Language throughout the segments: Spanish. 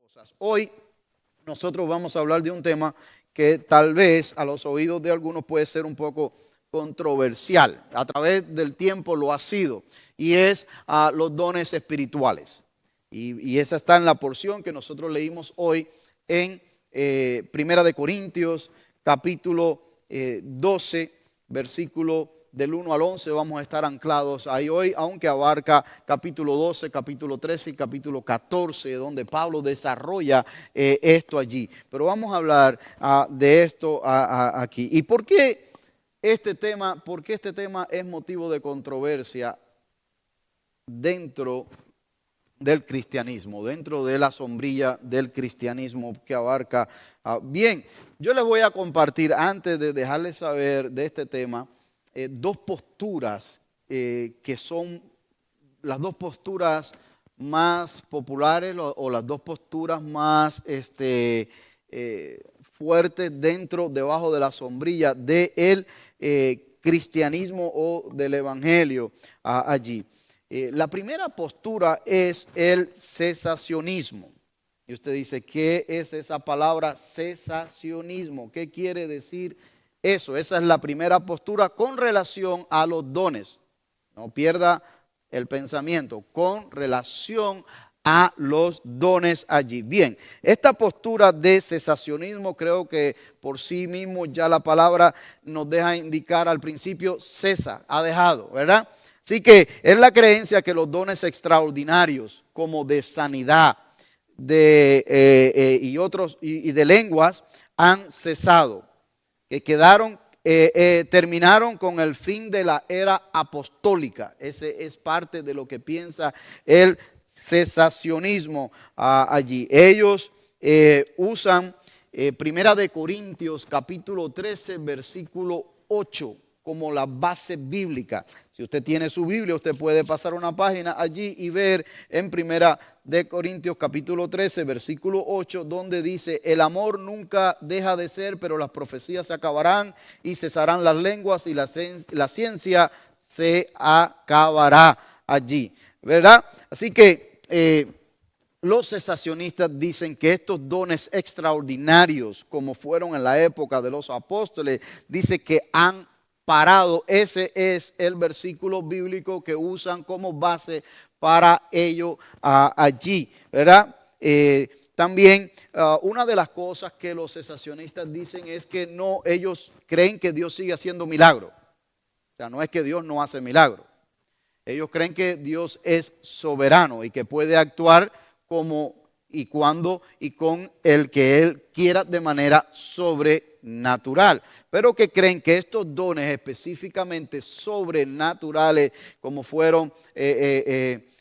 cosas. Hoy nosotros vamos a hablar de un tema que tal vez a los oídos de algunos puede ser un poco controversial. A través del tiempo lo ha sido, y es los dones espirituales. Y esa está en la porción que nosotros leímos hoy en Primera de Corintios, capítulo 12, versículo del 1 al 11. Vamos a estar anclados ahí hoy, aunque abarca capítulo 12, capítulo 13 y capítulo 14, donde Pablo desarrolla esto allí. Pero vamos a hablar de esto aquí. ¿Y por qué este tema? Porque este tema es motivo de controversia dentro del cristianismo, dentro de la sombrilla del cristianismo que abarca. Bien, yo les voy a compartir, antes de dejarles saber de este tema, dos posturas que son las dos posturas más populares o las dos posturas más fuertes debajo de la sombrilla del cristianismo o del evangelio allí. La primera postura es el cesacionismo. Y usted dice, ¿qué es esa palabra cesacionismo? ¿Qué quiere decir eso? Esa es la primera postura con relación a los dones. No pierda el pensamiento, con relación a los dones allí. Bien, esta postura de cesacionismo, creo que por sí mismo ya la palabra nos deja indicar al principio, cesa, ha dejado, ¿verdad? Así que es la creencia que los dones extraordinarios, como de sanidad y otros y de lenguas, han cesado, que terminaron con el fin de la era apostólica. Ese es parte de lo que piensa el cesacionismo allí. Ellos usan Primera de Corintios capítulo 13 versículo 8 como la base bíblica. Si usted tiene su Biblia, usted puede pasar una página allí y ver en Primera de Corintios capítulo 13, versículo 8, donde dice, el amor nunca deja de ser, pero las profecías se acabarán y cesarán las lenguas y la ciencia se acabará allí, ¿verdad? Así que los cesacionistas dicen que estos dones extraordinarios, como fueron en la época de los apóstoles, dice que han parado. Ese es el versículo bíblico que usan como base para ello allí, ¿verdad? También una de las cosas que los cesacionistas dicen es que no, ellos creen que Dios sigue haciendo milagros. O sea, no es que Dios no hace milagros. Ellos creen que Dios es soberano y que puede actuar como y cuando y con el que Él quiera de manera sobrenatural. Pero que creen que estos dones específicamente sobrenaturales, como fueron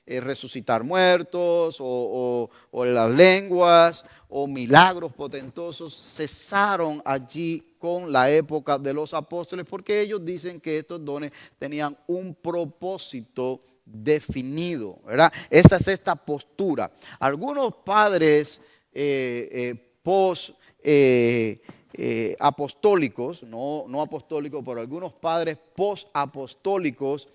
resucitar muertos o las lenguas o milagros potentosos, cesaron allí con la época de los apóstoles, porque ellos dicen que estos dones tenían un propósito definido, ¿verdad? Esa es esta postura. Algunos padres apostólicos, no apostólicos, pero algunos padres post-apostólicos,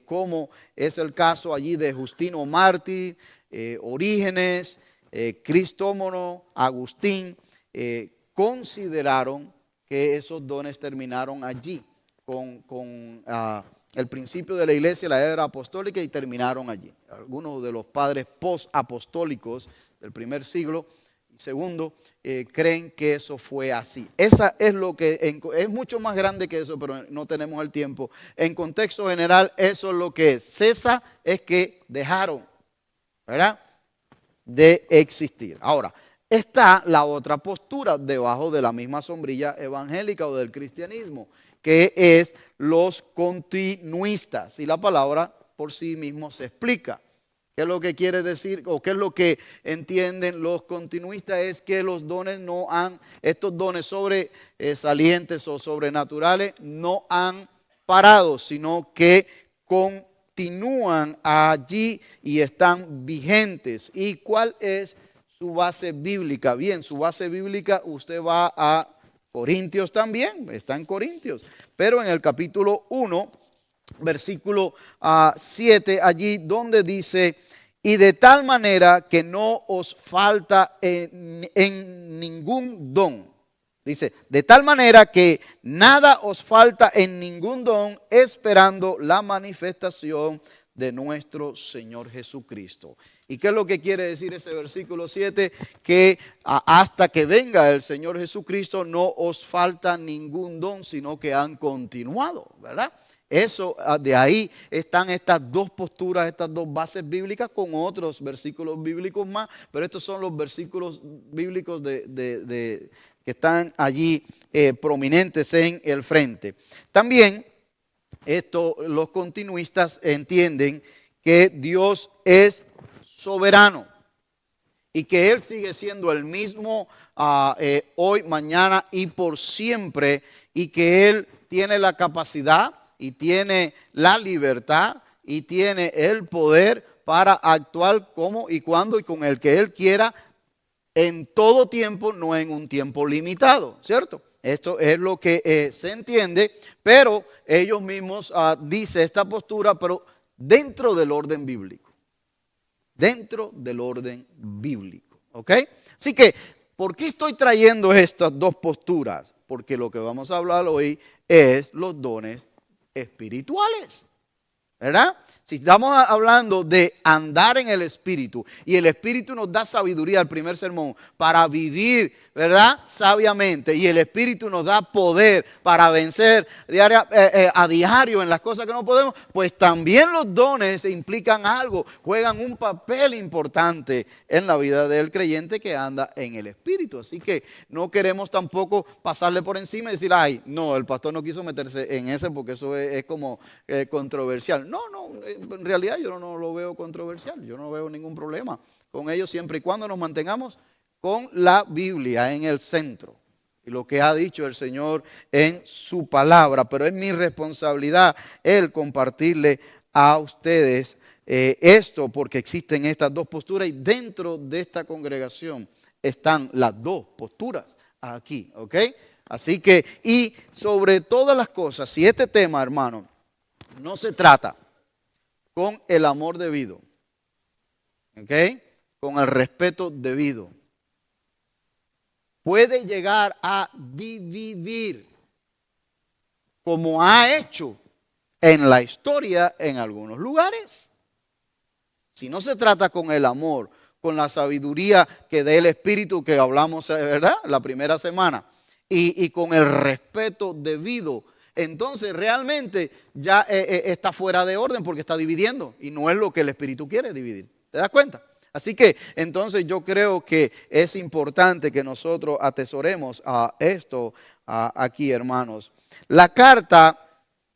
como es el caso allí de Justino Mártir, Orígenes, Cristómono, Agustín, consideraron que esos dones terminaron allí con el principio de la iglesia, la era apostólica, y terminaron allí. Algunos de los padres post-apostólicos del primer siglo y segundo creen que eso fue así. Esa es lo que es mucho más grande que eso, pero no tenemos el tiempo. En contexto general, eso es lo que es. Cesa es que dejaron, ¿verdad?, de existir. Ahora, está la otra postura debajo de la misma sombrilla evangélica o del cristianismo, que es los continuistas. Y la palabra por sí mismo se explica. ¿Qué es lo que quiere decir o qué es lo que entienden los continuistas? Es que los dones estos dones sobresalientes o sobrenaturales no han parado, sino que continúan allí y están vigentes. ¿Y cuál es su base bíblica? Bien, su base bíblica, usted va a Corintios también, está en Corintios, pero en el capítulo 1, versículo 7, allí donde dice, y de tal manera que no os falta en ningún don. Dice, de tal manera que nada os falta en ningún don, esperando la manifestación de nuestro Señor Jesucristo. ¿Y qué es lo que quiere decir ese versículo 7? Que hasta que venga el Señor Jesucristo no os falta ningún don, sino que han continuado, ¿verdad? Eso, de ahí están estas dos posturas, estas dos bases bíblicas con otros versículos bíblicos más, pero estos son los versículos bíblicos que están allí prominentes en el frente. También los continuistas entienden que Dios es soberano y que Él sigue siendo el mismo hoy, mañana y por siempre, y que Él tiene la capacidad y tiene la libertad y tiene el poder para actuar como y cuando y con el que Él quiera en todo tiempo, no en un tiempo limitado, ¿cierto? Esto es lo que se entiende, pero ellos mismos dicen esta postura, pero dentro del orden bíblico. Dentro del orden bíblico, ¿ok? Así que, ¿por qué estoy trayendo estas dos posturas? Porque lo que vamos a hablar hoy es los dones espirituales, ¿verdad? Si estamos hablando de andar en el Espíritu y el Espíritu nos da sabiduría, el primer sermón, para vivir, ¿verdad? Sabiamente, y el Espíritu nos da poder para vencer a diario en las cosas que no podemos, pues también los dones implican algo, juegan un papel importante en la vida del creyente que anda en el Espíritu. Así que no queremos tampoco pasarle por encima y decir, ay, no, el pastor no quiso meterse en ese porque eso es como controversial. No, en realidad yo no lo veo controversial, yo no veo ningún problema con ello siempre y cuando nos mantengamos con la Biblia en el centro y lo que ha dicho el Señor en su palabra. Pero es mi responsabilidad el compartirle a ustedes esto, porque existen estas dos posturas y dentro de esta congregación están las dos posturas aquí, ¿ok? Así que, y sobre todas las cosas, si este tema, hermano, no se trata con el amor debido, ¿ok? Con el respeto debido, puede llegar a dividir, como ha hecho en la historia en algunos lugares. Si no se trata con el amor, con la sabiduría que da el Espíritu que hablamos, ¿verdad? La primera semana, y con el respeto debido, entonces realmente ya está fuera de orden porque está dividiendo y no es lo que el Espíritu quiere dividir. ¿Te das cuenta? Así que entonces yo creo que es importante que nosotros atesoremos a esto aquí, hermanos. La carta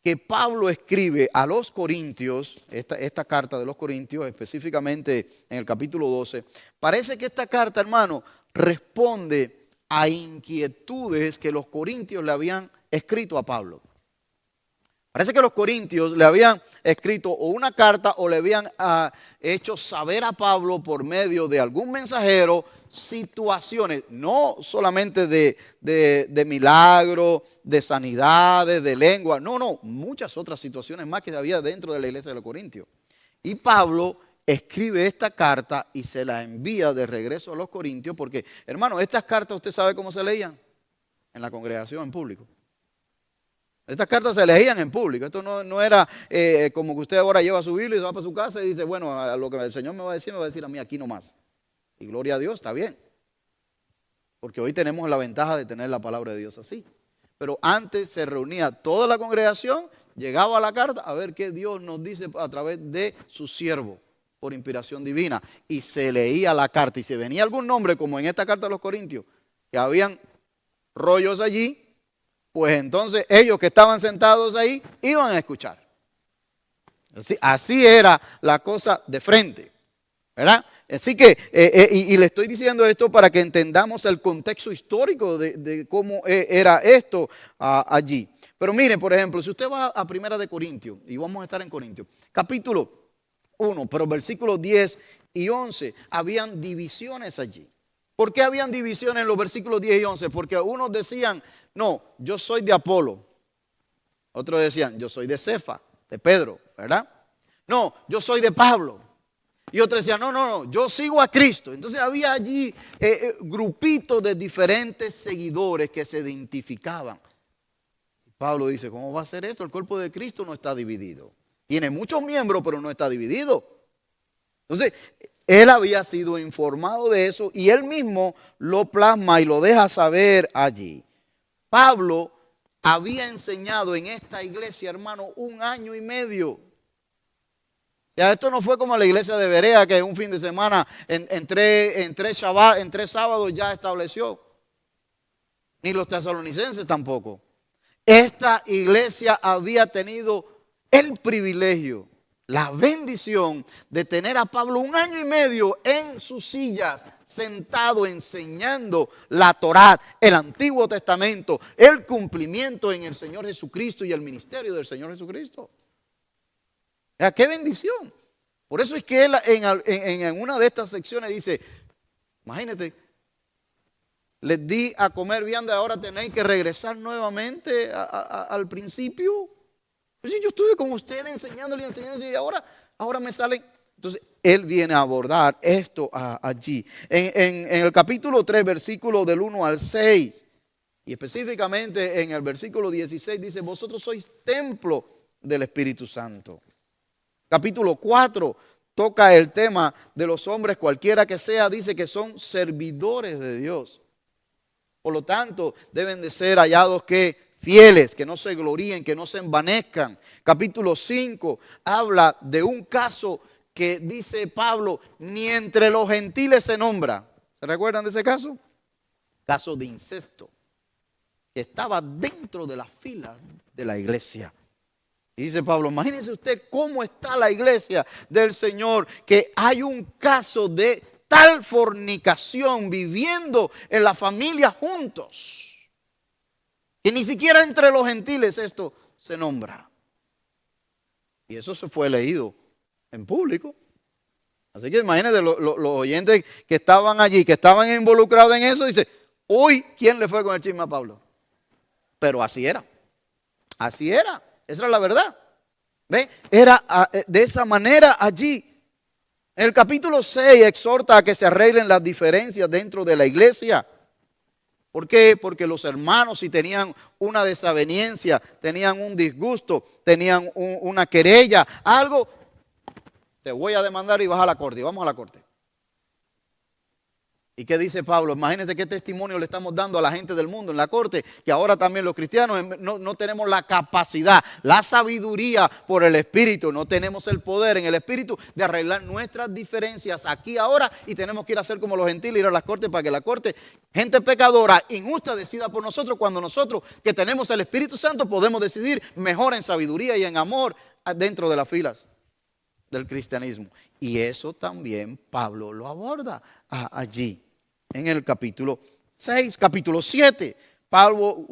que Pablo escribe a los Corintios, esta carta de los Corintios, específicamente en el capítulo 12, parece que esta carta, hermano, responde a inquietudes que los corintios le habían escrito a Pablo. Parece que los corintios le habían escrito o una carta o le habían hecho saber a Pablo por medio de algún mensajero situaciones, no solamente de milagros, de sanidades, de lengua, no, muchas otras situaciones más que había dentro de la iglesia de los corintios. Y Pablo escribe esta carta y se la envía de regreso a los corintios porque, hermano, estas cartas usted sabe cómo se leían en la congregación, en público. Estas cartas se leían en público. Esto no era como que usted ahora lleva su Biblia y se va para su casa y dice, bueno, a lo que el Señor me va a decir a mí aquí nomás. Y gloria a Dios, está bien. Porque hoy tenemos la ventaja de tener la palabra de Dios así. Pero antes se reunía toda la congregación, llegaba a la carta a ver qué Dios nos dice a través de su siervo por inspiración divina. Y se leía la carta. Y si venía algún nombre, como en esta carta de los Corintios, que habían rollos allí, pues entonces ellos que estaban sentados ahí iban a escuchar. Así era la cosa de frente, ¿verdad? Así que, y le estoy diciendo esto para que entendamos el contexto histórico de cómo era esto allí. Pero miren, por ejemplo, si usted va a Primera de Corintios, y vamos a estar en Corintios, capítulo 1, pero versículos 10 y 11, habían divisiones allí. ¿Por qué habían divisiones en los versículos 10 y 11? Porque unos decían, no, yo soy de Apolo. Otros decían, yo soy de Cefa, de Pedro, ¿verdad? No, yo soy de Pablo. Y otros decían, no, yo sigo a Cristo. Entonces había allí grupitos de diferentes seguidores que se identificaban. Pablo dice, ¿cómo va a ser esto? El cuerpo de Cristo no está dividido. Tiene muchos miembros, pero no está dividido. Entonces, él había sido informado de eso y él mismo lo plasma y lo deja saber allí. Pablo había enseñado en esta iglesia, hermano, 1 año y medio. Ya esto no fue como la iglesia de Berea, que un fin de semana, en tres sábados ya estableció. Ni los tesalonicenses tampoco. Esta iglesia había tenido el privilegio, la bendición de tener a Pablo 1 año y medio en sus sillas, sentado enseñando la Torá, el Antiguo Testamento, el cumplimiento en el Señor Jesucristo y el ministerio del Señor Jesucristo. ¡Qué bendición! Por eso es que él en una de estas secciones dice, imagínate, les di a comer vianda, ahora tenéis que regresar nuevamente al principio. Pues yo estuve con ustedes enseñándole y ahora me salen. Entonces, él viene a abordar esto allí. En el capítulo 3, versículo del 1 al 6, y específicamente en el versículo 16, dice, vosotros sois templo del Espíritu Santo. Capítulo 4 toca el tema de los hombres, cualquiera que sea, dice que son servidores de Dios. Por lo tanto, deben de ser hallados que fieles, que no se gloríen, que no se envanezcan. Capítulo 5 habla de un caso que dice Pablo, ni entre los gentiles se nombra. ¿Se recuerdan de ese caso? Caso de incesto, que estaba dentro de las filas de la iglesia. Y dice Pablo, imagínense usted cómo está la iglesia del Señor, que hay un caso de tal fornicación viviendo en la familia juntos, que ni siquiera entre los gentiles esto se nombra. Y eso se fue leído en público. Así que imagínense los oyentes que estaban allí, que estaban involucrados en eso, dice, hoy, ¿quién le fue con el chisme a Pablo? Pero así era. Así era. Esa era la verdad. ¿Ve? Era de esa manera allí. En el capítulo 6 exhorta a que se arreglen las diferencias dentro de la iglesia. ¿Por qué? Porque los hermanos, si tenían una desaveniencia, tenían un disgusto, tenían una querella, algo, te voy a demandar y vas a la corte. Y vamos a la corte. ¿Y qué dice Pablo? Imagínense qué testimonio le estamos dando a la gente del mundo en la corte, que ahora también los cristianos no tenemos la capacidad, la sabiduría por el Espíritu, no tenemos el poder en el Espíritu de arreglar nuestras diferencias aquí ahora, y tenemos que ir a hacer como los gentiles, ir a las cortes para que la corte, gente pecadora, injusta, decida por nosotros, cuando nosotros que tenemos el Espíritu Santo podemos decidir mejor en sabiduría y en amor dentro de las filas del cristianismo. Y eso también Pablo lo aborda allí. En el capítulo 6, capítulo 7, Pablo,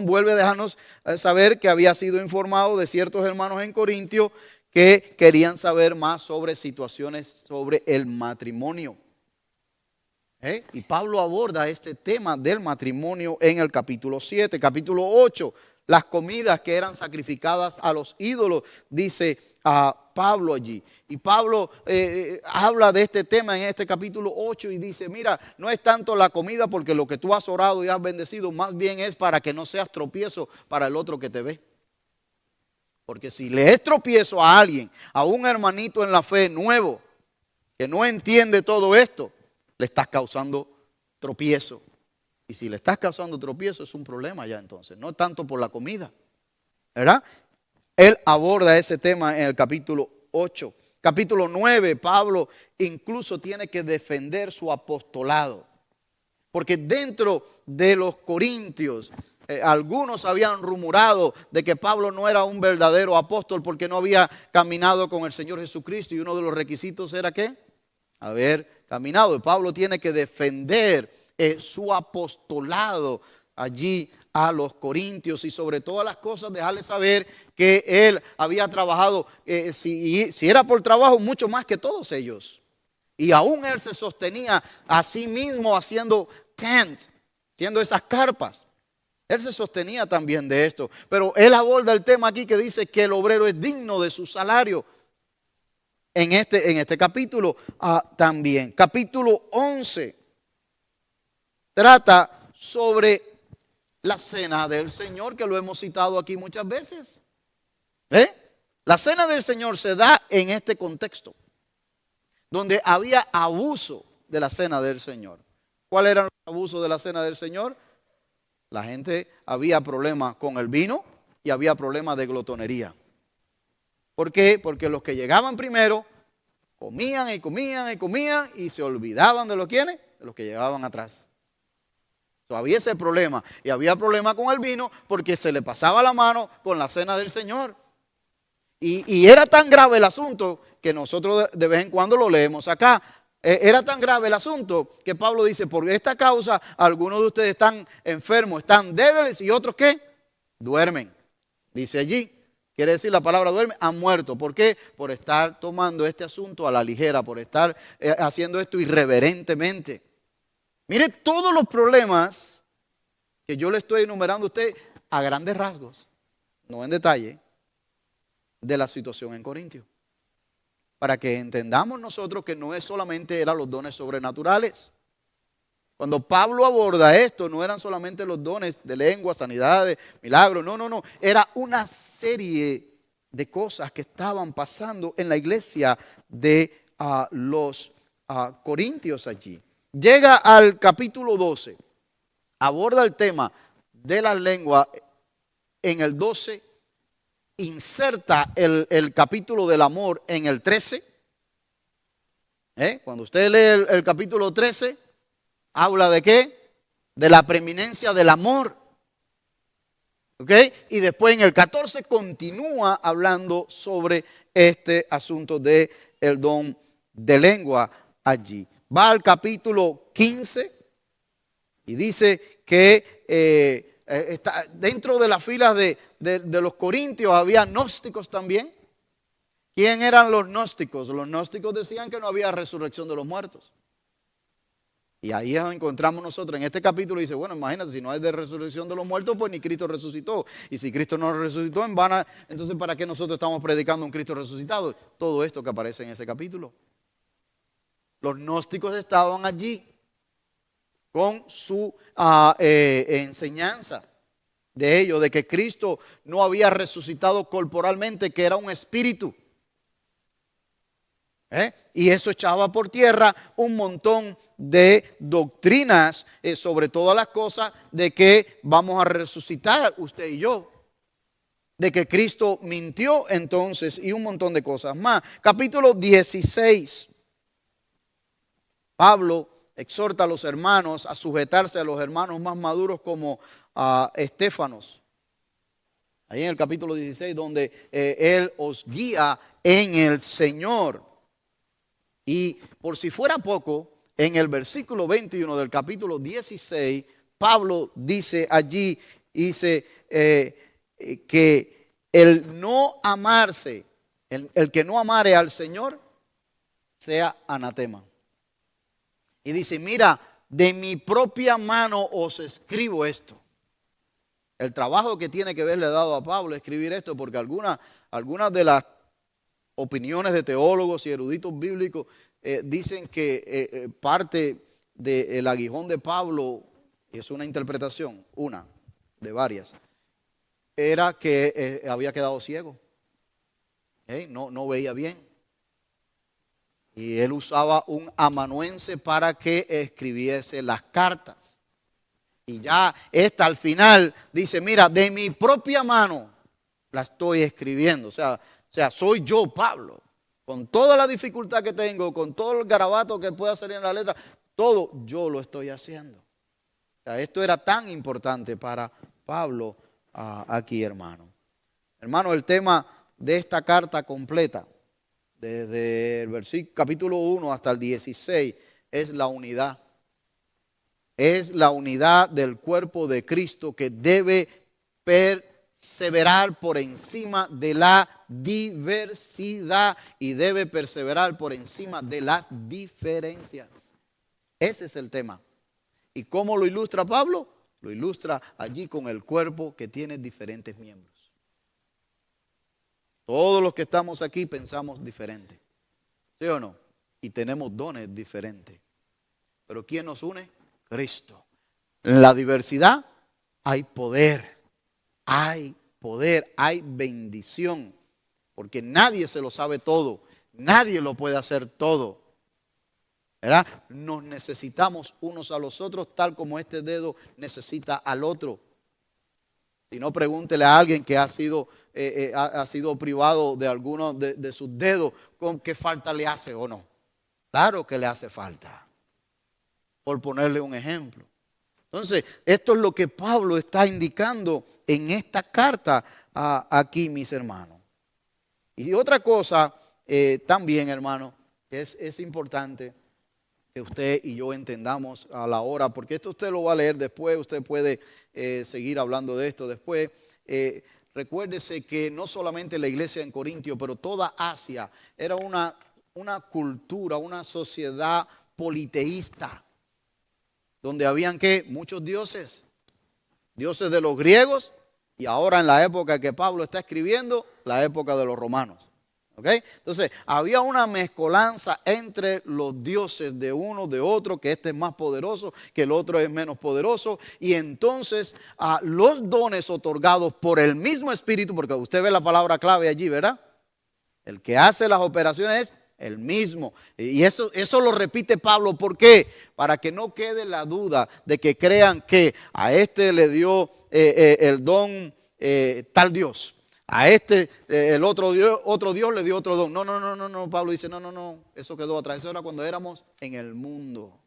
vuelve a dejarnos saber que había sido informado de ciertos hermanos en Corintio que querían saber más sobre situaciones sobre el matrimonio. Y Pablo aborda este tema del matrimonio en el capítulo 7, capítulo 8, las comidas que eran sacrificadas a los ídolos, dice Pablo allí. Y Pablo habla de este tema en este capítulo 8 y dice, mira, no es tanto la comida porque lo que tú has orado y has bendecido, más bien es para que no seas tropiezo para el otro que te ve. Porque si le es tropiezo a alguien, a un hermanito en la fe nuevo, que no entiende todo esto, le estás causando tropiezo. Y si le estás causando tropiezo es un problema ya entonces, no tanto por la comida, ¿verdad? Él aborda ese tema en el capítulo 8. Capítulo 9, Pablo incluso tiene que defender su apostolado. Porque dentro de los corintios, algunos habían rumorado de que Pablo no era un verdadero apóstol porque no había caminado con el Señor Jesucristo. Y uno de los requisitos era ¿qué? Haber caminado. Y Pablo tiene que defender su apostolado allí a los corintios y sobre todas las cosas dejarles saber que él había trabajado, si era por trabajo, mucho más que todos ellos. Y aún él se sostenía a sí mismo haciendo tents, haciendo esas carpas. Él se sostenía también de esto. Pero él aborda el tema aquí que dice que el obrero es digno de su salario. en este capítulo también. Capítulo 11 trata sobre la cena del Señor, que lo hemos citado aquí muchas veces. La cena del Señor se da en este contexto, donde había abuso de la cena del Señor. ¿Cuál era el abuso de la cena del Señor? La gente había problemas con el vino y había problemas de glotonería. ¿Por qué? Porque los que llegaban primero comían y comían y comían y se olvidaban de los quienes, de los que llegaban atrás. Había ese problema, y había problema con el vino porque se le pasaba la mano con la cena del Señor. Y era tan grave el asunto que nosotros de vez en cuando lo leemos acá. Era tan grave el asunto que Pablo dice: por esta causa algunos de ustedes están enfermos, están débiles, y otros ¿qué? Duermen. Dice allí, quiere decir la palabra duerme, han muerto. ¿Por qué? Por estar tomando este asunto a la ligera, por estar haciendo esto irreverentemente. Mire todos los problemas que yo le estoy enumerando a usted a grandes rasgos, no en detalle, de la situación en Corintio. Para que entendamos nosotros que no es solamente eran los dones sobrenaturales. Cuando Pablo aborda esto, no eran solamente los dones de lengua, sanidades, milagros, no. Era una serie de cosas que estaban pasando en la iglesia de los corintios allí. Llega al capítulo 12, aborda el tema de la lengua en el 12, inserta el capítulo del amor en el 13. Cuando usted lee el capítulo 13, habla de ¿qué? De la preeminencia del amor. ¿Ok? Y después en el 14 continúa hablando sobre este asunto del don de lengua allí. Va al capítulo 15 y dice que está dentro de las filas de los corintios había gnósticos también. ¿Quién eran los gnósticos? Los gnósticos decían que no había resurrección de los muertos. Y ahí encontramos nosotros en este capítulo, dice, bueno, imagínate, si no hay de resurrección de los muertos, pues ni Cristo resucitó. Y si Cristo no resucitó en vano, entonces ¿para qué nosotros estamos predicando un Cristo resucitado? Todo esto que aparece en ese capítulo. Los gnósticos estaban allí con su enseñanza de ellos, de que Cristo no había resucitado corporalmente, que era un espíritu. Y eso echaba por tierra un montón de doctrinas, sobre todas las cosas, de que vamos a resucitar usted y yo, de que Cristo mintió entonces, y un montón de cosas más. Capítulo 16, Pablo exhorta a los hermanos a sujetarse a los hermanos más maduros como a Estéfanos. Ahí en el capítulo 16, donde él os guía en el Señor. Y por si fuera poco, en el versículo 21 del capítulo 16, Pablo dice allí, dice que el no amarse, el que no amare al Señor, sea anatema. Y dice, mira, de mi propia mano os escribo esto. El trabajo que tiene que haberle dado a Pablo escribir esto, porque algunas de las opiniones de teólogos y eruditos bíblicos dicen que parte del aguijón de Pablo, y es una interpretación, una de varias, era que había quedado ciego, no veía bien. Y él usaba un amanuense para que escribiese las cartas. Y ya esta al final dice, mira, de mi propia mano la estoy escribiendo. O sea, soy yo, Pablo, con toda la dificultad que tengo, con todo el garabato que pueda salir en la letra, todo yo lo estoy haciendo. O sea, esto era tan importante para Pablo aquí, hermano. Hermano, el tema de esta carta completa, desde el versículo capítulo 1 hasta el 16, es la unidad. Es la unidad del cuerpo de Cristo que debe perseverar por encima de la diversidad y debe perseverar por encima de las diferencias. Ese es el tema. ¿Y cómo lo ilustra Pablo? Lo ilustra allí con el cuerpo que tiene diferentes miembros. Todos los que estamos aquí pensamos diferente. ¿Sí o no? Y tenemos dones diferentes. Pero ¿quién nos une? Cristo. En la diversidad hay poder, hay bendición. Porque nadie se lo sabe todo, nadie lo puede hacer todo. ¿Verdad? Nos necesitamos unos a los otros tal como este dedo necesita al otro. Si no, pregúntele a alguien que ha sido privado de alguno de sus dedos, ¿con qué falta le hace o no? Claro que le hace falta, por ponerle un ejemplo. Entonces, esto es lo que Pablo está indicando en esta carta aquí, mis hermanos. Y otra cosa también, hermano, es importante que usted y yo entendamos a la hora, porque esto usted lo va a leer después, usted puede seguir hablando de esto después. Recuérdese que no solamente la iglesia en Corintio, pero toda Asia era una cultura, una sociedad politeísta, donde habían ¿qué? Muchos dioses, dioses de los griegos, y ahora en la época que Pablo está escribiendo, la época de los romanos. ¿Okay? Entonces, había una mezcolanza entre los dioses de uno, de otro, que este es más poderoso, que el otro es menos poderoso. Y entonces, los dones otorgados por el mismo Espíritu, porque usted ve la palabra clave allí, ¿verdad? El que hace las operaciones es el mismo. Y eso lo repite Pablo. ¿Por qué? Para que no quede la duda de que crean que a este le dio el don tal Dios. A este, el otro Dios le dio otro don. No, Pablo dice, no, eso quedó atrás. Eso era cuando éramos en el mundo.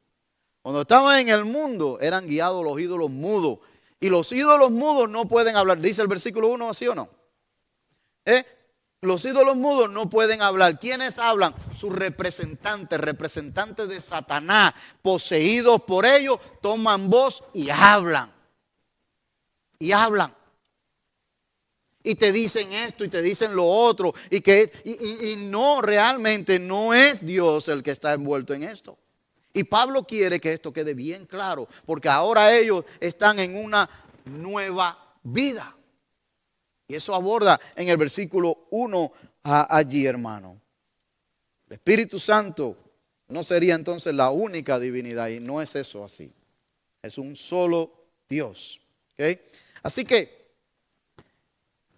Cuando estaban en el mundo, eran guiados los ídolos mudos. Y los ídolos mudos no pueden hablar. Dice el versículo 1, ¿sí o no? Los ídolos mudos no pueden hablar. ¿Quiénes hablan? Sus representantes de Satanás, poseídos por ellos, toman voz y hablan. Y hablan. Y te dicen esto y te dicen lo otro. Y no, realmente no es Dios el que está envuelto en esto. Y Pablo quiere que esto quede bien claro, porque ahora ellos están en una nueva vida. Y eso aborda en el versículo 1 allí, hermano. El Espíritu Santo no sería entonces la única divinidad, y no es eso así. Es un solo Dios. ¿Okay? Así que,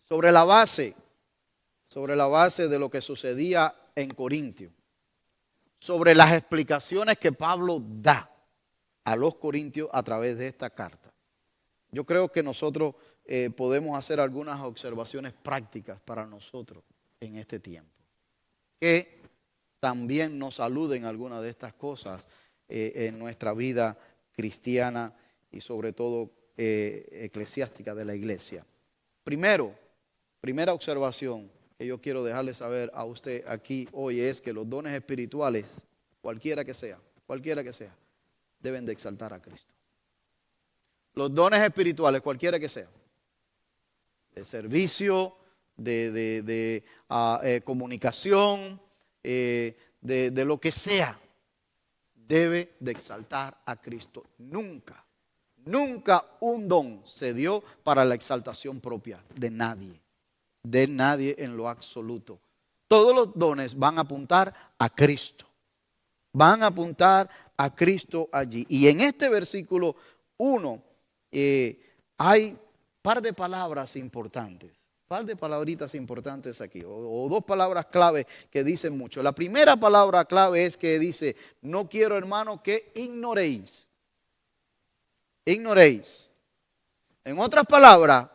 sobre la base de lo que sucedía en Corintio, sobre las explicaciones que Pablo da a los corintios a través de esta carta, yo creo que nosotros podemos hacer algunas observaciones prácticas para nosotros en este tiempo, que también nos aluden algunas de estas cosas en nuestra vida cristiana y sobre todo eclesiástica de la iglesia. Primera observación que yo quiero dejarle saber a usted aquí hoy es que los dones espirituales, cualquiera que sea, deben de exaltar a Cristo. Los dones espirituales, cualquiera que sea, de servicio, de comunicación, de lo que sea, debe de exaltar a Cristo. Nunca un don se dio para la exaltación propia de nadie en lo absoluto. Todos los dones van a apuntar a Cristo. Van a apuntar a Cristo allí. Y en este versículo 1 hay un par de palabras importantes. Par de palabritas importantes aquí, o dos palabras clave que dicen mucho. La primera palabra clave es que dice, no quiero, hermano, que ignoréis. Ignoréis. En otras palabras,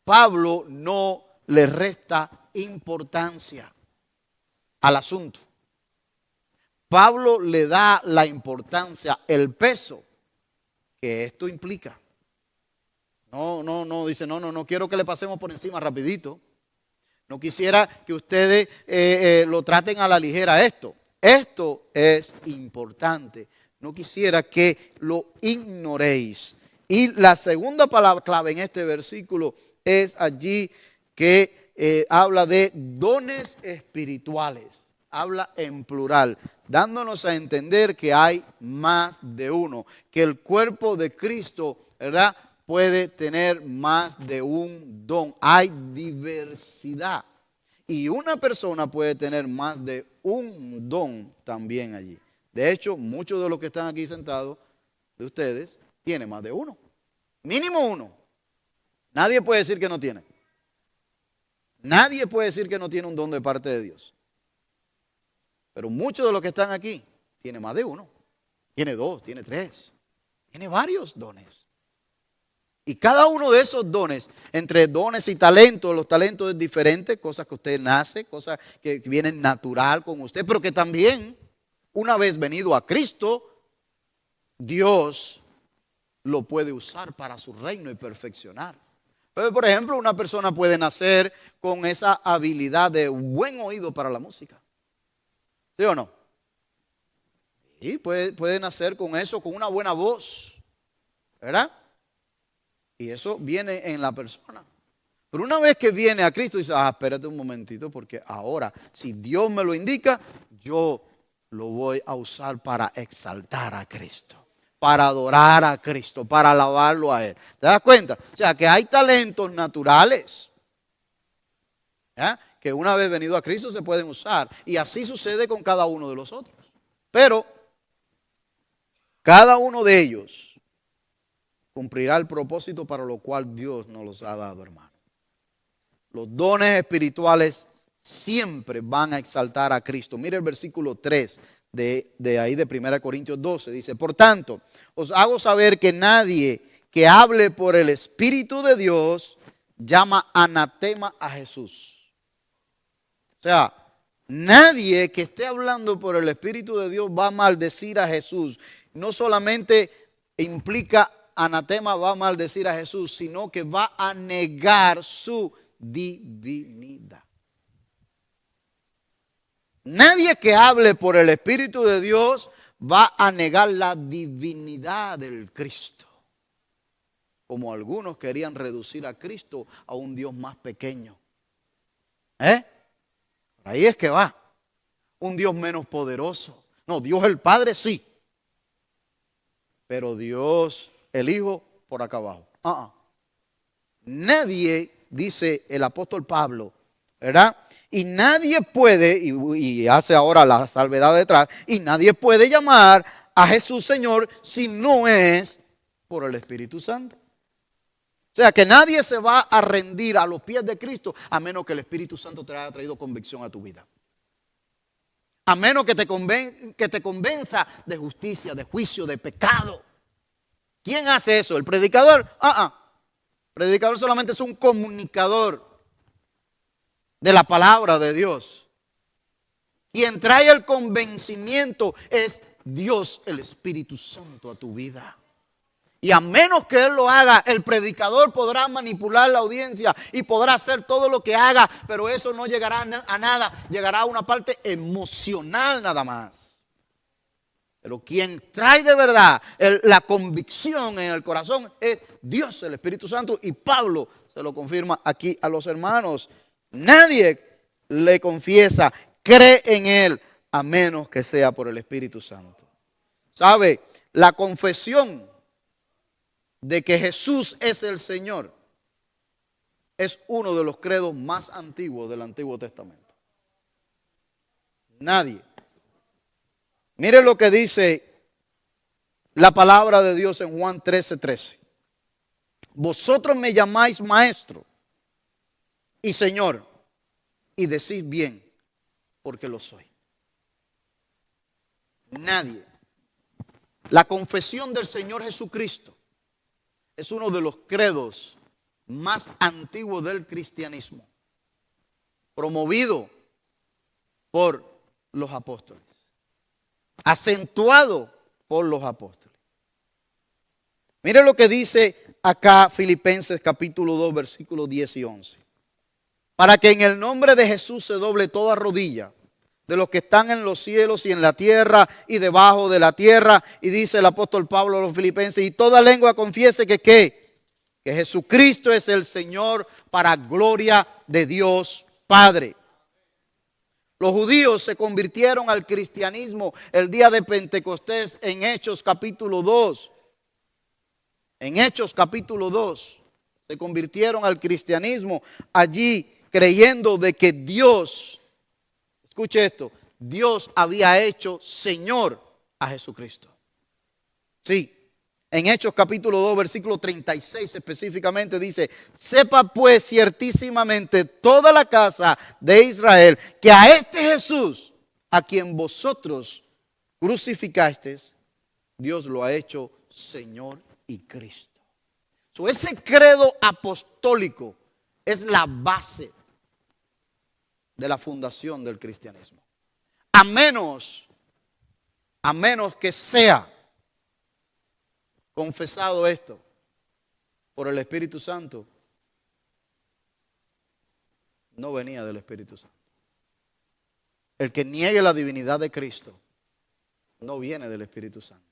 Pablo no le resta importancia al asunto. Pablo le da la importancia, el peso que esto implica. Dice, no quiero que le pasemos por encima rapidito. No quisiera que ustedes lo traten a la ligera esto. Esto es importante. No quisiera que lo ignoréis. Y la segunda palabra clave en este versículo es allí que habla de dones espirituales. Habla en plural, dándonos a entender que hay más de uno. Que el cuerpo de Cristo, ¿verdad?, puede tener más de un don. Hay diversidad. Y una persona puede tener más de un don también allí. De hecho, muchos de los que están aquí sentados, de ustedes, tienen más de uno. Mínimo uno. Nadie puede decir que no tiene. Nadie puede decir que no tiene un don de parte de Dios. Pero muchos de los que están aquí tienen más de uno. Tiene dos, tiene tres. Tiene varios dones. Y cada uno de esos dones, entre dones y talentos, los talentos es diferente, cosas que usted nace, cosas que vienen natural con usted, pero que también, una vez venido a Cristo, Dios lo puede usar para su reino y perfeccionar. Pero, por ejemplo, una persona puede nacer con esa habilidad de buen oído para la música. ¿Sí o no? Y puede nacer con eso, con una buena voz, ¿verdad? Y eso viene en la persona. Pero una vez que viene a Cristo, dice, espérate un momentito, porque ahora, si Dios me lo indica, yo lo voy a usar para exaltar a Cristo, para adorar a Cristo, para alabarlo a Él. ¿Te das cuenta? O sea, que hay talentos naturales, ¿ya?, que una vez venido a Cristo se pueden usar. Y así sucede con cada uno de los otros. Pero cada uno de ellos cumplirá el propósito para lo cual Dios nos los ha dado, hermano. Los dones espirituales siempre van a exaltar a Cristo. Mire el versículo 3 de ahí de 1 Corintios 12. Dice, por tanto, os hago saber que nadie que hable por el Espíritu de Dios llama anatema a Jesús. O sea, nadie que esté hablando por el Espíritu de Dios va a maldecir a Jesús. No solamente implica anatema, va a maldecir a Jesús, sino que va a negar su divinidad. Nadie que hable por el Espíritu de Dios va a negar la divinidad del Cristo. Como algunos querían reducir a Cristo a un Dios más pequeño. Por ahí es que va. Un Dios menos poderoso. No, Dios el Padre sí. Pero Dios el Hijo por acá abajo. Nadie, dice el apóstol Pablo, ¿verdad? Y nadie puede, y hace ahora la salvedad detrás, y nadie puede llamar a Jesús Señor si no es por el Espíritu Santo. O sea que nadie se va a rendir a los pies de Cristo a menos que el Espíritu Santo te haya traído convicción a tu vida. A menos que te convenza de justicia, de juicio, de pecado. ¿Quién hace eso? ¿El predicador? El predicador solamente es un comunicador de la palabra de Dios. Quien trae el convencimiento es Dios, el Espíritu Santo, a tu vida. Y a menos que Él lo haga, el predicador podrá manipular la audiencia y podrá hacer todo lo que haga, pero eso no llegará a nada, llegará a una parte emocional nada más. Pero quien trae de verdad la convicción en el corazón es Dios, el Espíritu Santo, y Pablo se lo confirma aquí a los hermanos. Nadie le confiesa, cree en Él, a menos que sea por el Espíritu Santo. ¿Sabe? La confesión de que Jesús es el Señor es uno de los credos más antiguos del Antiguo Testamento. Nadie. Mire lo que dice la palabra de Dios en Juan 13:13. Vosotros me llamáis maestro y Señor, y decís bien, porque lo soy. Nadie. La confesión del Señor Jesucristo es uno de los credos más antiguos del cristianismo, promovido por los apóstoles, acentuado por los apóstoles. Mire lo que dice acá Filipenses capítulo 2, versículos 10 y 11. Para que en el nombre de Jesús se doble toda rodilla de los que están en los cielos y en la tierra y debajo de la tierra. Y dice el apóstol Pablo a los filipenses, y toda lengua confiese que Jesucristo es el Señor, para gloria de Dios Padre. Los judíos se convirtieron al cristianismo el día de Pentecostés en Hechos capítulo 2. En Hechos capítulo 2 se convirtieron al cristianismo allí creyendo de que Dios, escuche esto, Dios había hecho Señor a Jesucristo. Sí, en Hechos capítulo 2, versículo 36 específicamente dice: sepa pues ciertísimamente toda la casa de Israel que a este Jesús, a quien vosotros crucificasteis, Dios lo ha hecho Señor y Cristo. Ese credo apostólico es la base de la fundación del cristianismo. A menos que sea confesado esto por el Espíritu Santo, no venía del Espíritu Santo. El que niegue la divinidad de Cristo no viene del Espíritu Santo.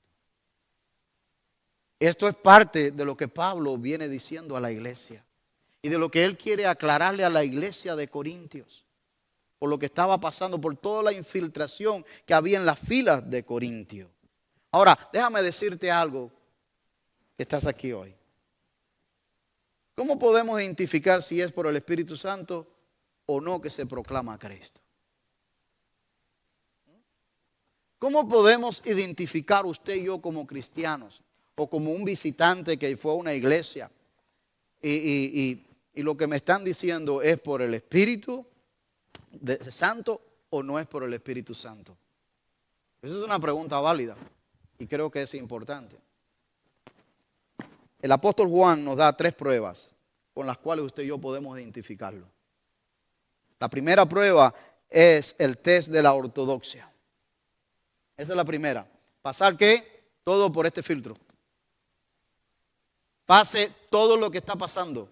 Esto es parte de lo que Pablo viene diciendo a la iglesia y de lo que él quiere aclararle a la iglesia de Corintios, por lo que estaba pasando, por toda la infiltración que había en las filas de Corintios. Ahora, déjame decirte algo que estás aquí hoy. ¿Cómo podemos identificar si es por el Espíritu Santo o no que se proclama a Cristo? ¿Cómo podemos identificar usted y yo como cristianos o como un visitante que fue a una iglesia y lo que me están diciendo es por el Espíritu Santo o no es por el Espíritu Santo? Esa es una pregunta válida y creo que es importante. El apóstol Juan nos da 3 pruebas con las cuales usted y yo podemos identificarlo. La primera prueba es el test de la ortodoxia. Esa es la primera. Pasar ¿qué? Todo por este filtro. Pase todo lo que está pasando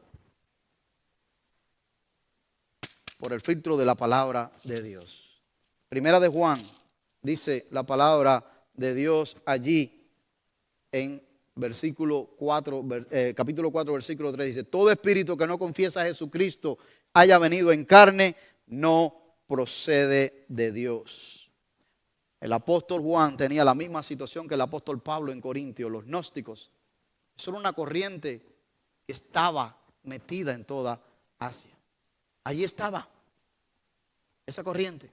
por el filtro de la palabra de Dios. Primera de Juan, dice la palabra de Dios allí en capítulo 4, versículo 3, dice: todo espíritu que no confiesa a Jesucristo haya venido en carne, no procede de Dios. El apóstol Juan tenía la misma situación que el apóstol Pablo en Corintios, los gnósticos. Eso era una corriente que estaba metida en toda Asia. Allí estaba esa corriente.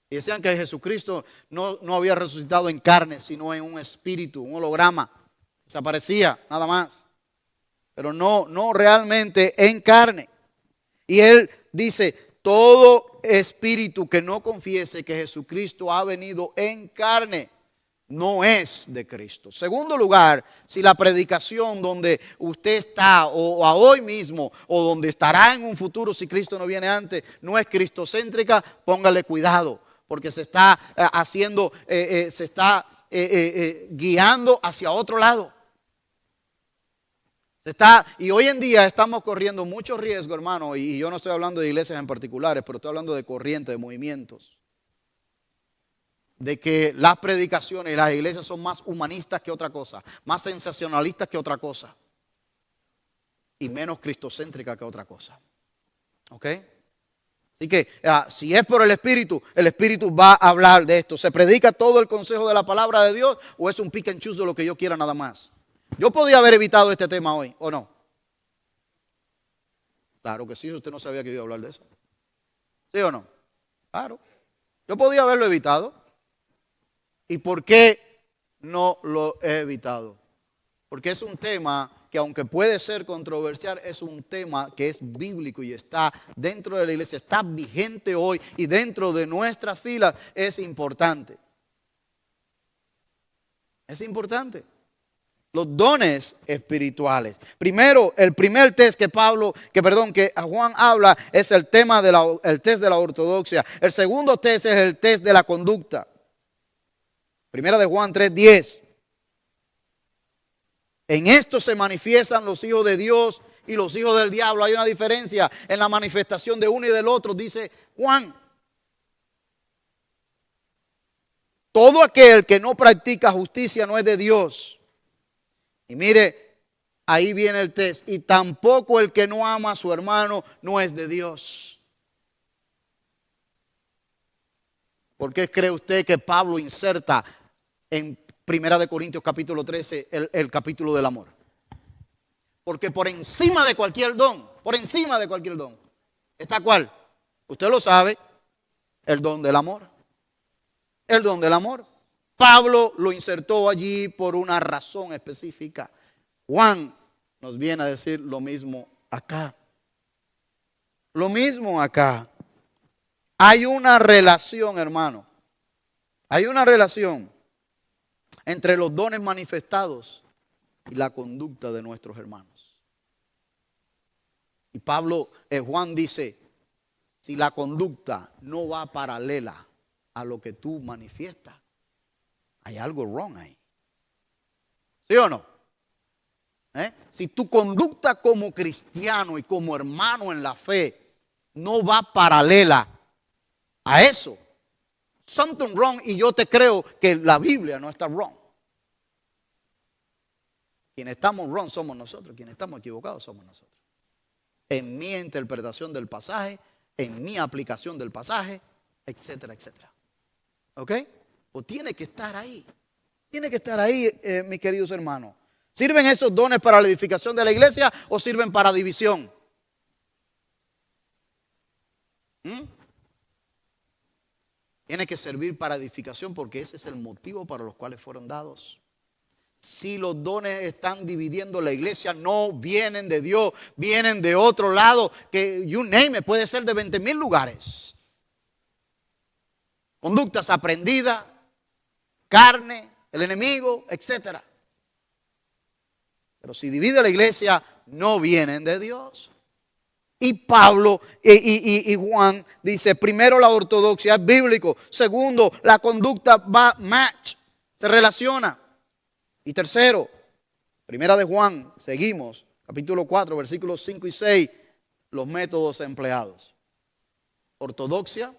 Y decían que Jesucristo no había resucitado en carne, sino en un espíritu, un holograma. Desaparecía, nada más. Pero no realmente en carne. Y él dice: todo espíritu que no confiese que Jesucristo ha venido en carne no es de Cristo. Segundo lugar, si la predicación donde usted está o a hoy mismo o donde estará en un futuro si Cristo no viene antes no es cristocéntrica, póngale cuidado, porque se está haciendo, se está guiando hacia otro lado. Y hoy en día estamos corriendo mucho riesgo, hermano, y yo no estoy hablando de iglesias en particulares, pero estoy hablando de corrientes, de movimientos, de que las predicaciones y las iglesias son más humanistas que otra cosa, más sensacionalistas que otra cosa y menos cristocéntricas que otra cosa. ¿Ok? Así que si es por el Espíritu va a hablar de esto. ¿Se predica todo el consejo de la palabra de Dios o es un pick and choose de lo que yo quiera nada más? Yo podía haber evitado este tema hoy, ¿o no? Claro que sí, usted no sabía que iba a hablar de eso. ¿Sí o no? Claro. Yo podía haberlo evitado. ¿Y por qué no lo he evitado? Porque es un tema que, aunque puede ser controversial, es un tema que es bíblico y está dentro de la iglesia, está vigente hoy y dentro de nuestras filas es importante. Es importante. Los dones espirituales. Primero, el primer test que Juan habla es el tema el test de la ortodoxia. El segundo test es el test de la conducta. Primera de Juan 3:10. En esto se manifiestan los hijos de Dios y los hijos del diablo. Hay una diferencia en la manifestación de uno y del otro, dice Juan. Todo aquel que no practica justicia no es de Dios. Y mire, ahí viene el test. Y tampoco el que no ama a su hermano no es de Dios. ¿Por qué cree usted que Pablo inserta en 1 Corintios capítulo 13 el capítulo del amor? Porque por encima de cualquier don, ¿Esta cuál? Usted lo sabe, el don del amor. El don del amor. Pablo lo insertó allí por una razón específica. Juan nos viene a decir lo mismo acá. Lo mismo acá. Hay una relación, hermano. Hay una relación entre los dones manifestados y la conducta de nuestros hermanos. Y Juan dice, si la conducta no va paralela a lo que tú manifiestas, hay algo wrong ahí. ¿Sí o no? Si tu conducta como cristiano y como hermano en la fe no va paralela a eso, something wrong, y yo te creo que la Biblia no está wrong. Quienes estamos wrong somos nosotros, quienes estamos equivocados somos nosotros. En mi interpretación del pasaje, en mi aplicación del pasaje, etcétera, etcétera. ¿Ok? Pues tiene que estar ahí. Tiene que estar ahí, mis queridos hermanos. ¿Sirven esos dones para la edificación de la iglesia o sirven para división? Tiene que servir para edificación porque ese es el motivo para los cuales fueron dados. Si los dones están dividiendo la iglesia, no vienen de Dios, vienen de otro lado, que you name it, puede ser de 20,000 lugares. Conductas aprendidas, carne, el enemigo, etcétera. Pero si divide la iglesia, no vienen de Dios. Y Pablo y Juan dice, primero la ortodoxia es bíblico. Segundo, la conducta va match, se relaciona. Y tercero, primera de Juan, seguimos, capítulo 4, versículos 5 y 6, los métodos empleados. Ortodoxia,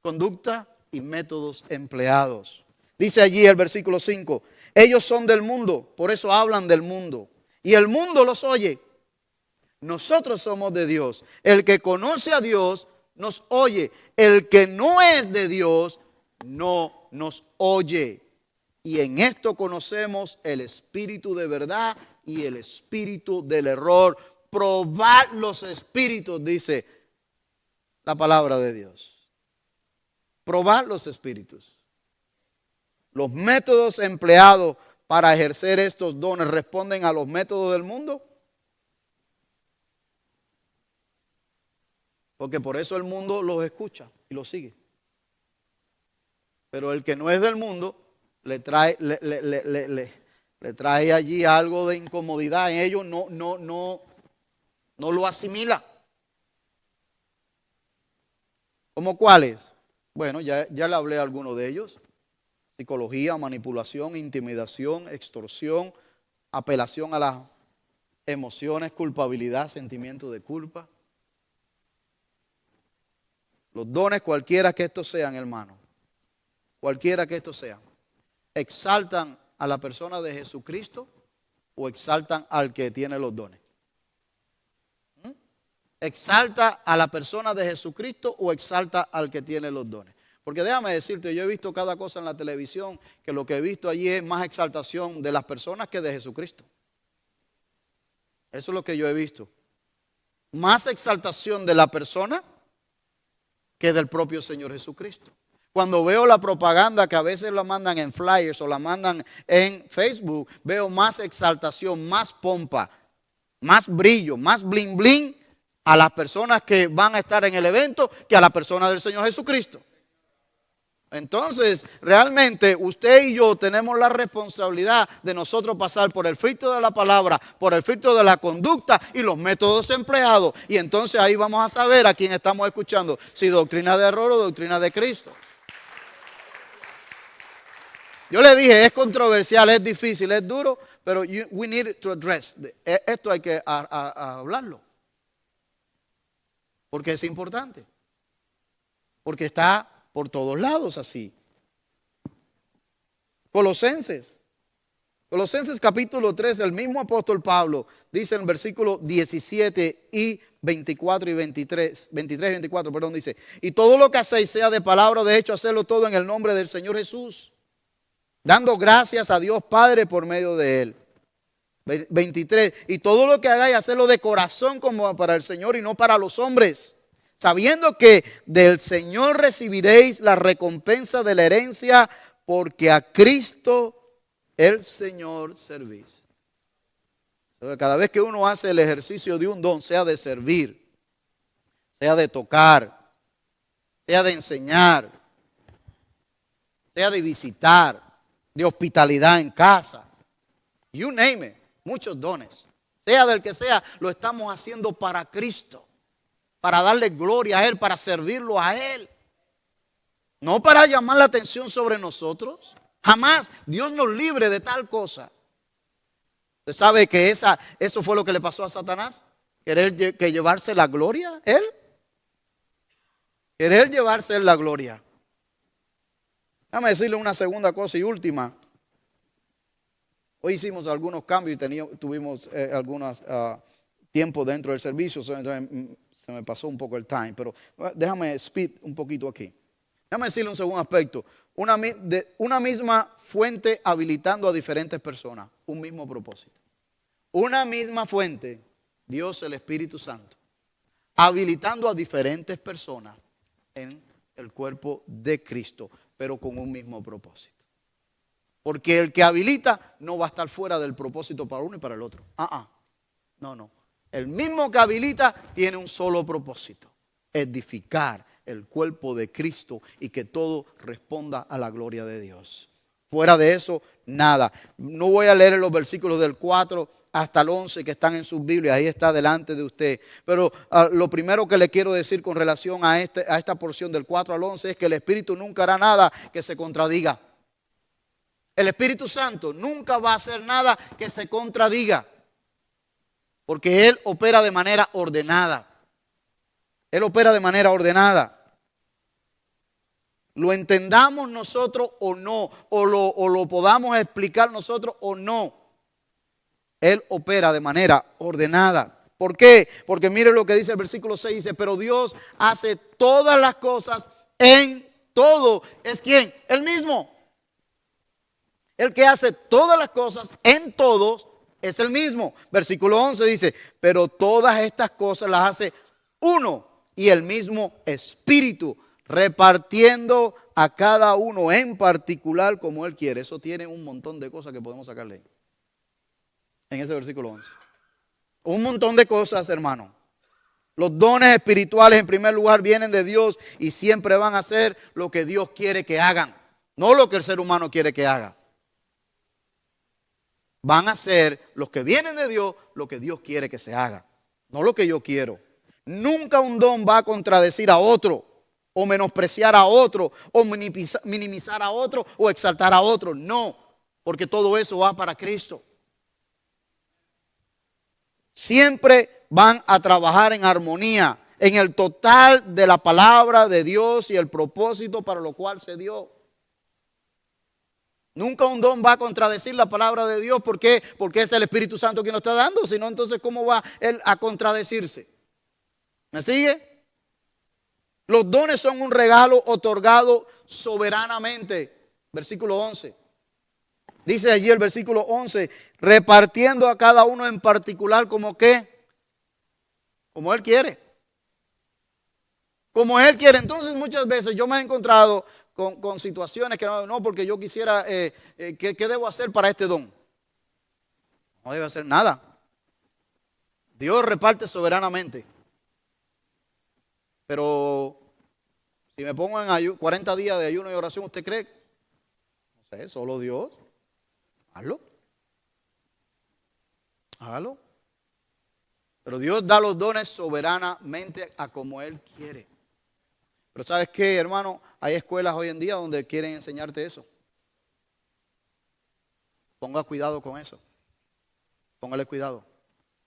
conducta y métodos empleados. Dice allí el versículo 5, ellos son del mundo, por eso hablan del mundo. Y el mundo los oye. Nosotros somos de Dios. El que conoce a Dios nos oye. El que no es de Dios no nos oye. Y en esto conocemos el espíritu de verdad y el espíritu del error. Probad los espíritus, dice la palabra de Dios. Probad los espíritus. Los métodos empleados para ejercer estos dones responden a los métodos del mundo. Porque por eso el mundo los escucha y los sigue. Pero el que no es del mundo le trae allí algo de incomodidad. En ellos no lo asimila. ¿Cómo cuáles? Bueno, ya le hablé a algunos de ellos. Psicología, manipulación, intimidación, extorsión, apelación a las emociones, culpabilidad, sentimiento de culpa. Los dones, cualquiera que estos sean, hermano, cualquiera que estos sean, ¿exaltan a la persona de Jesucristo o exaltan al que tiene los dones? ¿Exalta a la persona de Jesucristo o exalta al que tiene los dones? Porque déjame decirte, yo he visto cada cosa en la televisión, que lo que he visto allí es más exaltación de las personas que de Jesucristo. Eso es lo que yo he visto. Más exaltación de la persona que del propio Señor Jesucristo. Cuando veo la propaganda que a veces la mandan en flyers o la mandan en Facebook, veo más exaltación, más pompa, más brillo, más bling bling a las personas que van a estar en el evento que a la persona del Señor Jesucristo. Entonces, realmente usted y yo tenemos la responsabilidad de nosotros pasar por el filtro de la palabra, por el filtro de la conducta y los métodos empleados. Y entonces ahí vamos a saber a quién estamos escuchando, si doctrina de error o doctrina de Cristo. Yo le dije, es controversial, es difícil, es duro, pero we need to address. Esto hay que hablarlo. Porque es importante. Porque está por todos lados así. Colosenses capítulo 3, el mismo apóstol Pablo dice en el versículo 17 y 24 y 23 y 24, perdón, dice, y todo lo que hacéis, sea de palabra o de hecho, hacedlo todo en el nombre del Señor Jesús, dando gracias a Dios Padre por medio de Él. 23, y todo lo que hagáis, hacedlo de corazón como para el Señor y no para los hombres, sabiendo que del Señor recibiréis la recompensa de la herencia, porque a Cristo el Señor servís. Entonces, cada vez que uno hace el ejercicio de un don, sea de servir, sea de tocar, sea de enseñar, sea de visitar, de hospitalidad en casa, you name it, muchos dones, sea del que sea, lo estamos haciendo para Cristo, para darle gloria a Él, para servirlo a Él, no para llamar la atención sobre nosotros. Jamás. Dios nos libre de tal cosa. ¿Usted sabe que eso fue lo que le pasó a Satanás? Querer que llevarse la gloria, él. Querer llevarse la gloria. Déjame decirle una segunda cosa y última. Hoy hicimos algunos cambios y tuvimos algunos tiempos dentro del servicio. Entonces, se me pasó un poco el time, pero déjame speed un poquito aquí. Déjame decirle un segundo aspecto. Una misma fuente habilitando a diferentes personas. Un mismo propósito. Una misma fuente, Dios el Espíritu Santo, habilitando a diferentes personas en el cuerpo de Cristo, pero con un mismo propósito. Porque el que habilita no va a estar fuera del propósito para uno y para el otro. No. El mismo que habilita tiene un solo propósito: edificar el cuerpo de Cristo y que todo responda a la gloria de Dios. Fuera de eso, nada. No voy a leer los versículos del 4 hasta el 11 que están en sus Biblias. Ahí está delante de usted. Pero lo primero que le quiero decir con relación a esta porción del 4 al 11 es que el Espíritu nunca hará nada que se contradiga. El Espíritu Santo nunca va a hacer nada que se contradiga. Porque Él opera de manera ordenada. Él opera de manera ordenada. Lo entendamos nosotros o no, o lo podamos explicar nosotros o no, Él opera de manera ordenada. ¿Por qué? Porque mire lo que dice el versículo 6, dice, pero Dios hace todas las cosas en todo. ¿Es quién? Él mismo. El que hace todas las cosas en todos es el mismo. Versículo 11 dice, pero todas estas cosas las hace uno y el mismo Espíritu, repartiendo a cada uno en particular como Él quiere. Eso tiene un montón de cosas que podemos sacarle en ese versículo 11. Un montón de cosas, hermano. Los dones espirituales en primer lugar vienen de Dios y siempre van a hacer lo que Dios quiere que hagan, no lo que el ser humano quiere que haga. Van a hacer los que vienen de Dios lo que Dios quiere que se haga, no lo que yo quiero. Nunca un don va a contradecir a otro, o menospreciar a otro, o minimizar a otro, o exaltar a otro. No, porque todo eso va para Cristo. Siempre van a trabajar en armonía, en el total de la palabra de Dios y el propósito para lo cual se dio. Nunca un don va a contradecir la palabra de Dios. ¿Por qué? Porque es el Espíritu Santo quien lo está dando. Si no, entonces, ¿cómo va él a contradecirse? ¿Me sigue? Los dones son un regalo otorgado soberanamente. Versículo 11. Dice allí el versículo 11, repartiendo a cada uno en particular como qué, como Él quiere. Como Él quiere. Entonces muchas veces yo me he encontrado con situaciones que no, porque yo quisiera, ¿qué debo hacer para este don? No debe hacer nada. Dios reparte soberanamente. Pero si me pongo en 40 días de ayuno y oración, ¿usted cree? No sé, solo Dios. Hágalo. Hágalo. Pero Dios da los dones soberanamente a como Él quiere. Pero ¿sabes qué, hermano? Hay escuelas hoy en día donde quieren enseñarte eso. Ponga cuidado con eso. Póngale cuidado.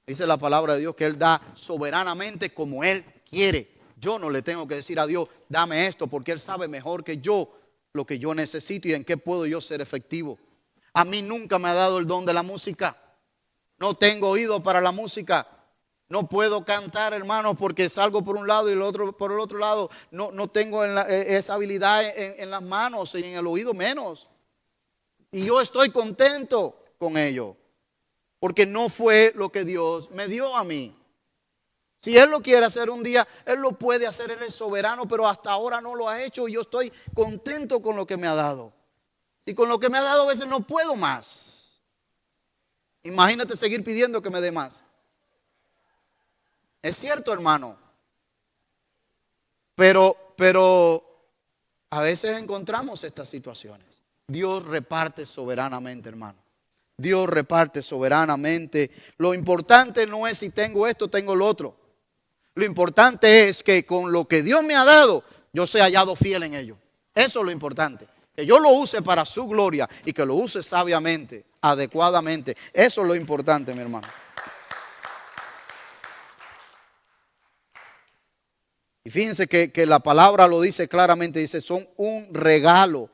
Dice la palabra de Dios que Él da soberanamente como Él quiere. Yo no le tengo que decir a Dios, dame esto, porque Él sabe mejor que yo lo que yo necesito y en qué puedo yo ser efectivo. A mí nunca me ha dado el don de la música. No tengo oído para la música. No puedo cantar, hermano, porque salgo por un lado y el otro por el otro lado. No tengo esa habilidad en las manos y en el oído menos. Y yo estoy contento con ello, porque no fue lo que Dios me dio a mí. Si Él lo quiere hacer un día, Él lo puede hacer, Él es soberano, pero hasta ahora no lo ha hecho y yo estoy contento con lo que me ha dado. Y con lo que me ha dado a veces no puedo más. Imagínate seguir pidiendo que me dé más. Es cierto, hermano. Pero a veces encontramos estas situaciones. Dios reparte soberanamente, hermano. Dios reparte soberanamente. Lo importante no es si tengo esto, tengo lo otro. Lo importante es que con lo que Dios me ha dado, yo sea hallado fiel en ello. Eso es lo importante. Que yo lo use para su gloria y que lo use sabiamente, adecuadamente. Eso es lo importante, mi hermano. Y fíjense que la palabra lo dice claramente, dice, son un regalo.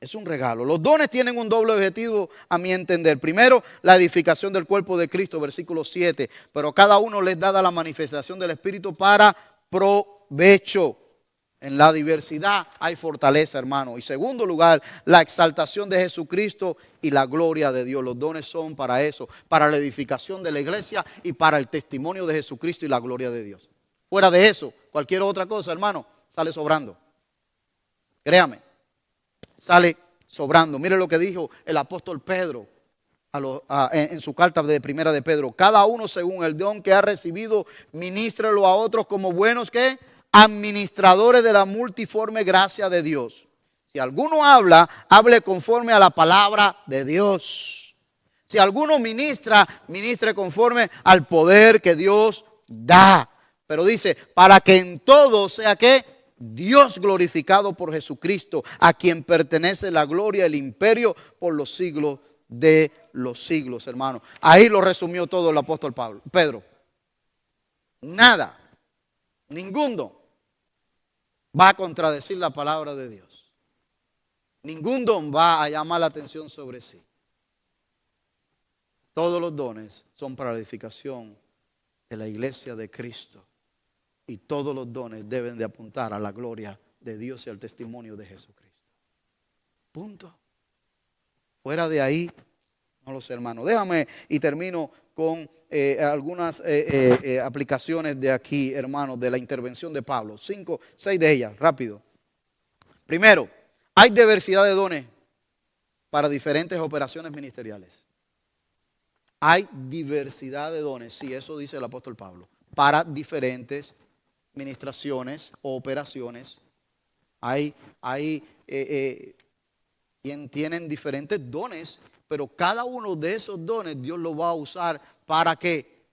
Es un regalo. Los dones tienen un doble objetivo a mi entender. Primero, la edificación del cuerpo de Cristo, versículo 7. Pero cada uno les da la manifestación del Espíritu para provecho. En la diversidad hay fortaleza, hermano. Y segundo lugar, la exaltación de Jesucristo y la gloria de Dios. Los dones son para eso, para la edificación de la iglesia y para el testimonio de Jesucristo y la gloria de Dios. Fuera de eso, cualquier otra cosa, hermano, sale sobrando. Créame, sale sobrando. Mire lo que dijo el apóstol Pedro en su carta de primera de Pedro. Cada uno según el don que ha recibido, ministrelo a otros como buenos que administradores de la multiforme gracia de Dios. Si alguno habla, hable conforme a la palabra de Dios. Si alguno ministra, ministre conforme al poder que Dios da. Pero dice, para que en todo sea que Dios glorificado por Jesucristo, a quien pertenece la gloria, el imperio por los siglos de los siglos, hermano. Ahí lo resumió todo el apóstol Pedro. Nada, ningún don va a contradecir la palabra de Dios. Ningún don va a llamar la atención sobre sí. Todos los dones son para la edificación de la iglesia de Cristo. Y todos los dones deben de apuntar a la gloria de Dios y al testimonio de Jesucristo. Punto. Fuera de ahí, no lo sé, hermano. Déjame y termino con algunas aplicaciones de aquí, hermanos, de la intervención de Pablo. 5, 6 de ellas, rápido. Primero, hay diversidad de dones para diferentes operaciones ministeriales. Hay diversidad de dones, sí, eso dice el apóstol Pablo, para diferentes ministraciones o operaciones. Hay quien tienen diferentes dones, pero cada uno de esos dones Dios lo va a usar ¿para qué?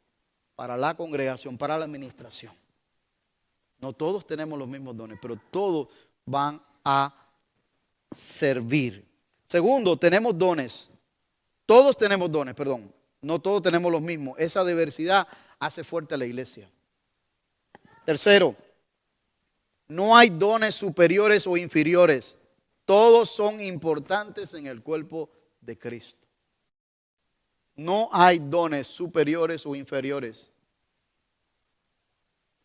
Para la congregación, para la administración. No todos tenemos los mismos dones, pero todos van a servir. Segundo, tenemos dones. Todos tenemos dones, perdón. No todos tenemos los mismos. Esa diversidad hace fuerte a la iglesia. Tercero, no hay dones superiores o inferiores. Todos son importantes en el cuerpo de Cristo. No hay dones superiores o inferiores.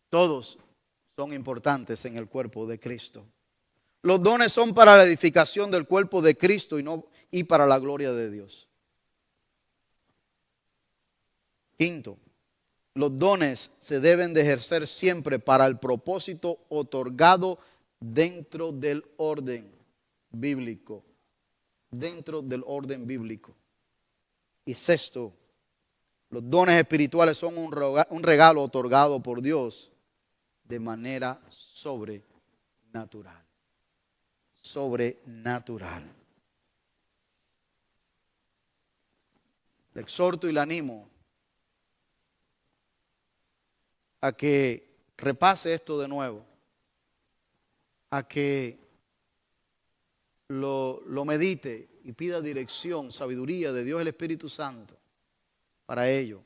Todos son importantes en el cuerpo de Cristo. Los dones son para la edificación del cuerpo de Cristo y para la gloria de Dios. Quinto, los dones se deben de ejercer siempre para el propósito otorgado dentro del orden bíblico. Dentro del orden bíblico. Y sexto, los dones espirituales son un regalo otorgado por Dios de manera sobrenatural. Sobrenatural. Le exhorto y le animo a que repase esto de nuevo, a que lo medite y pida dirección, sabiduría de Dios el Espíritu Santo para ello.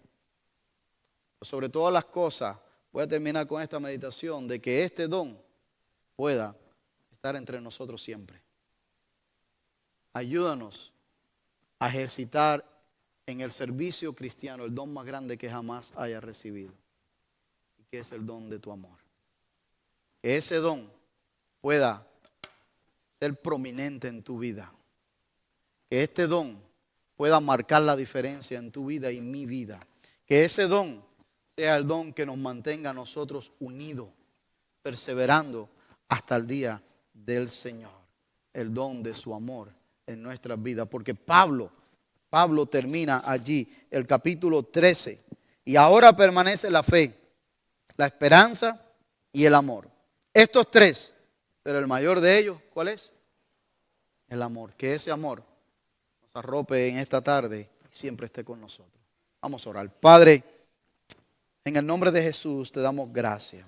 Sobre todas las cosas, voy a terminar con esta meditación de que este don pueda estar entre nosotros siempre. Ayúdanos a ejercitar en el servicio cristiano el don más grande que jamás haya recibido, que es el don de tu amor. Que ese don pueda ser prominente en tu vida. Que este don pueda marcar la diferencia en tu vida y mi vida. Que ese don sea el don que nos mantenga a nosotros unidos, perseverando hasta el día del Señor. El don de su amor en nuestras vidas. Porque Pablo termina allí el capítulo 13. Y ahora permanece la fe, la esperanza y el amor. Estos tres, pero el mayor de ellos, ¿cuál es? El amor. Que ese amor nos arrope en esta tarde y siempre esté con nosotros. Vamos a orar. Padre, en el nombre de Jesús te damos gracias.